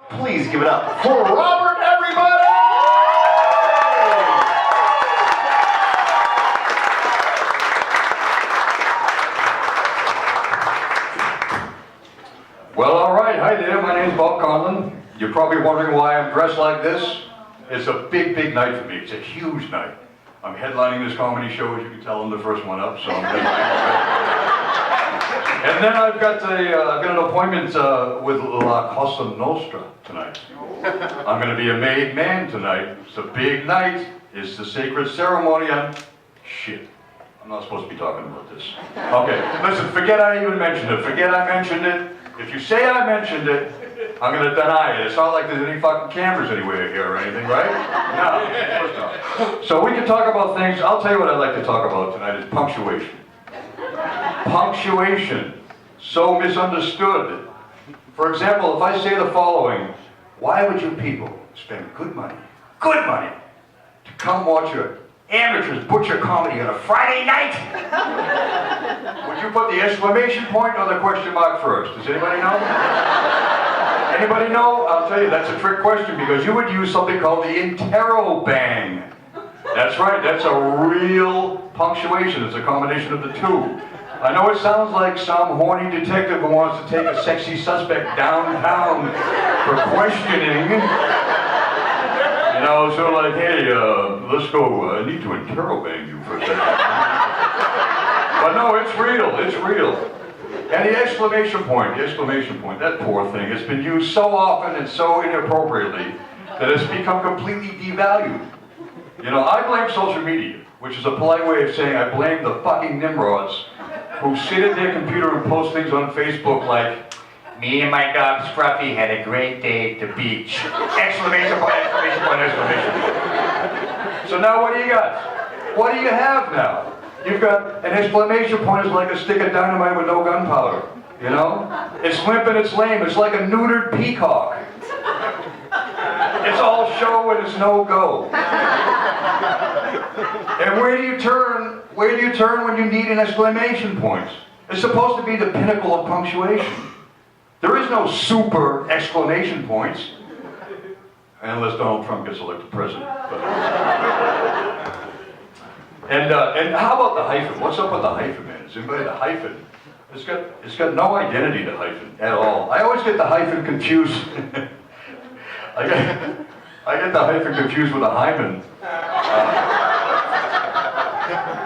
Please give it up for Robert, everybody! Well, all right. Hi there. My name's Bob Conlin. You're probably wondering why I'm dressed like this. It's a big, big night for me. It's a huge night. I'm headlining this comedy show, as you can tell. I'm the first one up, so I'm headlining. And then I've got an appointment with La Cosa Nostra tonight. I'm going to be a made man tonight. It's a big night. It's the sacred ceremony. Shit. I'm not supposed to be talking about this. Okay, listen, forget I even mentioned it. Forget I mentioned it. If you say I mentioned it, I'm going to deny it. It's not like there's any fucking cameras anywhere here or anything, right? No, of course not. So we can talk about things. I'll tell you what I'd like to talk about tonight is punctuation. Punctuation. So misunderstood. For example, if I say the following, why would you people spend good money to come watch your amateurs butcher comedy on a Friday night? Would you put the exclamation point or the question mark first? Does anybody know? Anybody know? I'll tell you, that's a trick question because you would use something called the interrobang. That's right, that's a real punctuation. It's a combination of the two. I know it sounds like some horny detective who wants to take a sexy suspect downtown for questioning. You know, sort of like, hey, let's go, I need to interrobang you for a second. But no, it's real, it's real. And the exclamation point, that poor thing, it's been used so often and so inappropriately that it's become completely devalued. You know, I blame social media, which is a polite way of saying I blame the fucking nimrods who sit at their computer and post things on Facebook like, me and my dog Scruffy had a great day at the beach. Exclamation point, exclamation point, exclamation point. So now what do you got? What do you have now? You've got an exclamation point is like a stick of dynamite with no gunpowder. You know? It's limp and it's lame. It's like a neutered peacock. It's all show and it's no go. And where do you turn? Where do you turn when you need an exclamation point? It's supposed to be the pinnacle of punctuation. There is no super exclamation points, unless Donald Trump gets elected president. And how about the hyphen? What's up with the hyphen, man? Is anybody the hyphen? It's got no identity, the hyphen, at all. I always get the hyphen confused. I get the hyphen confused with a hymen.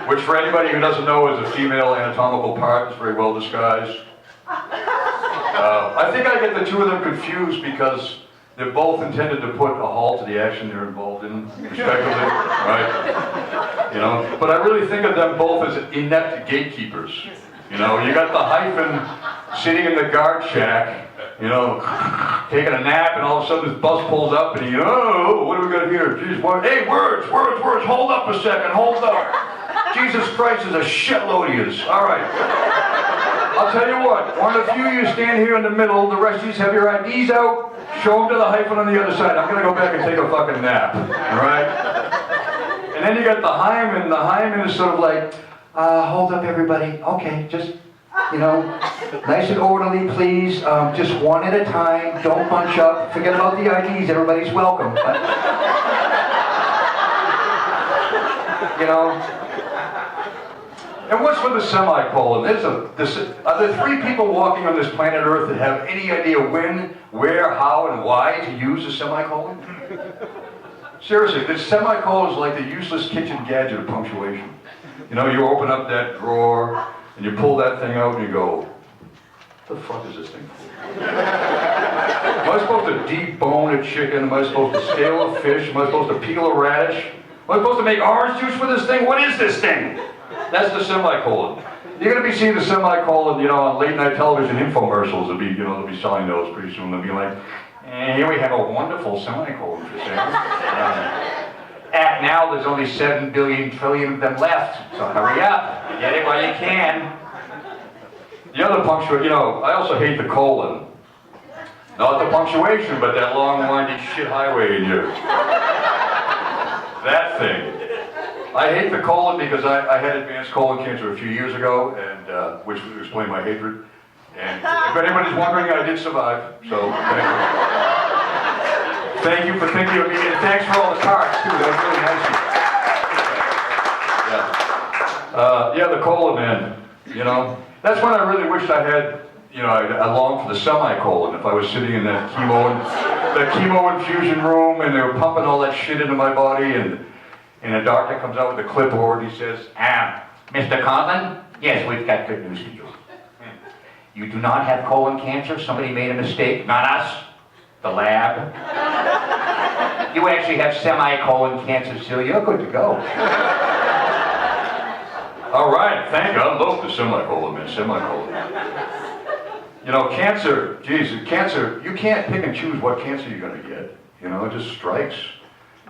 Which for anybody who doesn't know is a female anatomical part. It's very well disguised. I think I get the two of them confused because they're both intended to put a halt to the action they're involved in, respectively, right? You know, but I really think of them both as inept gatekeepers. You know, you got the hyphen sitting in the guard shack, you know, taking a nap, and all of a sudden this bus pulls up, and oh, what do we got here? Jeez, what? Hey, words, hold up a second, hold up. Jesus Christ is a shitload of yous. All right. I'll tell you what, one of you stand here in the middle, the rest of you have your IDs out, show them to the hyphen on the other side. I'm going to go back and take a fucking nap, all right? And then you got the hymen. The hymen is sort of like, hold up everybody, okay, just, you know, nice and orderly, please, just one at a time, don't bunch up, forget about the IDs, everybody's welcome. You know? And what's with the semicolon? Are there three people walking on this planet Earth that have any idea when, where, how, and why to use a semicolon? Seriously, the semicolon is like the useless kitchen gadget of punctuation. You know, you open up that drawer, and you pull that thing out, and you go, what the fuck is this thing for? Am I supposed to debone a chicken? Am I supposed to scale a fish? Am I supposed to peel a radish? Am I supposed to make orange juice with this thing? What is this thing? That's the semicolon. You're going to be seeing the semicolon, you know, on late night television infomercials. They'll be selling those pretty soon. They'll be like, here we have a wonderful semicolon for sale. Act now, there's only 7 billion trillion of them left. So hurry up. Get it while you can. The other punctuation, you know, I also hate the colon. Not the punctuation, but that long, winding shit highway in here. That thing. I hate the colon because I had advanced colon cancer a few years ago, and which would explain my hatred. And if anybody's wondering, I did survive, so thank you. Thank you for thinking of me, and thanks for all the cards, too. That was really nice of you. Yeah, the cola, man. You know, that's when I really wished I had, you know, I longed for the semicolon. If I was sitting in that chemo infusion room, and they were pumping all that shit into my body, and a doctor comes out with a clipboard, he says, Mr. Conlin, yes, we've got good news for you. You do not have colon cancer. Somebody made a mistake. Not us. The lab. You actually have semicolon cancer, so you're good to go. All right, thank God. I love the semicolon, man. Semicolon. You know, cancer, geez, cancer, you can't pick and choose what cancer you're going to get. You know, it just strikes.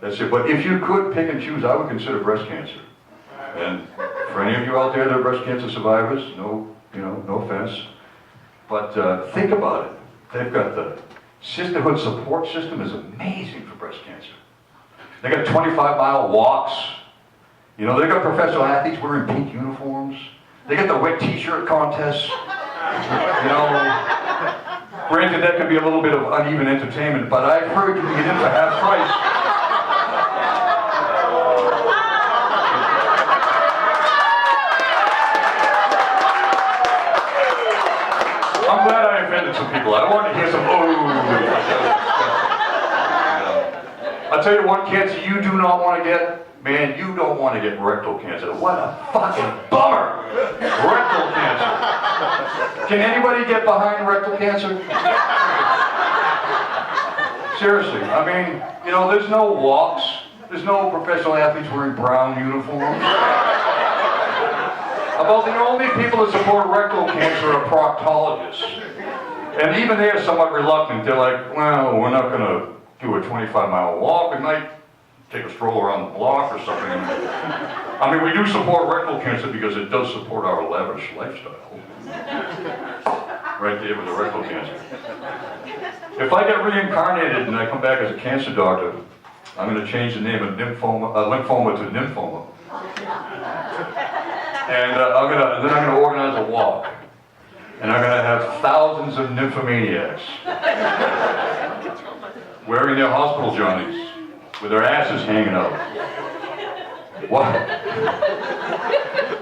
That's it. But if you could pick and choose, I would consider breast cancer. And for any of you out there that are breast cancer survivors, no offense. But think about it. They've got the sisterhood support system is amazing for breast cancer. They got 25-mile walks. You know, they got professional athletes wearing pink uniforms. They got the wet t-shirt contests. You know, granted that could be a little bit of uneven entertainment, but I've heard you can get in for half price. I'm glad I offended some people. I want to hear some I'll tell you one cancer you do not want to get. Man, you don't want to get rectal cancer. What a fucking bummer! Rectal cancer. Can anybody get behind rectal cancer? Seriously, I mean, you know, there's no walks. There's no professional athletes wearing brown uniforms. About the only people that support rectal cancer are proctologists. And even they're somewhat reluctant. They're like, well, we're not going to do a 25-mile walk. We might take a stroll around the block or something. I mean, we do support rectal cancer because it does support our lavish lifestyle. Right there with the rectal cancer. If I get reincarnated and I come back as a cancer doctor, I'm going to change the name of lymphoma to nymphoma. And then I'm going to organize a walk. And I'm going to have thousands of nymphomaniacs wearing their hospital johnnies with their asses hanging out.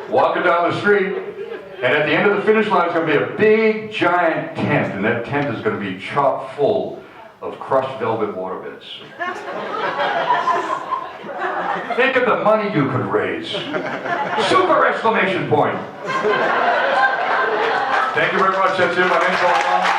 Walking down the street, and at the end of the finish line is going to be a big, giant tent, and that tent is going to be chock full of crushed velvet waterbeds. Think of the money you could raise. Super exclamation point. Thank you very much. That's it. My name's Conlin.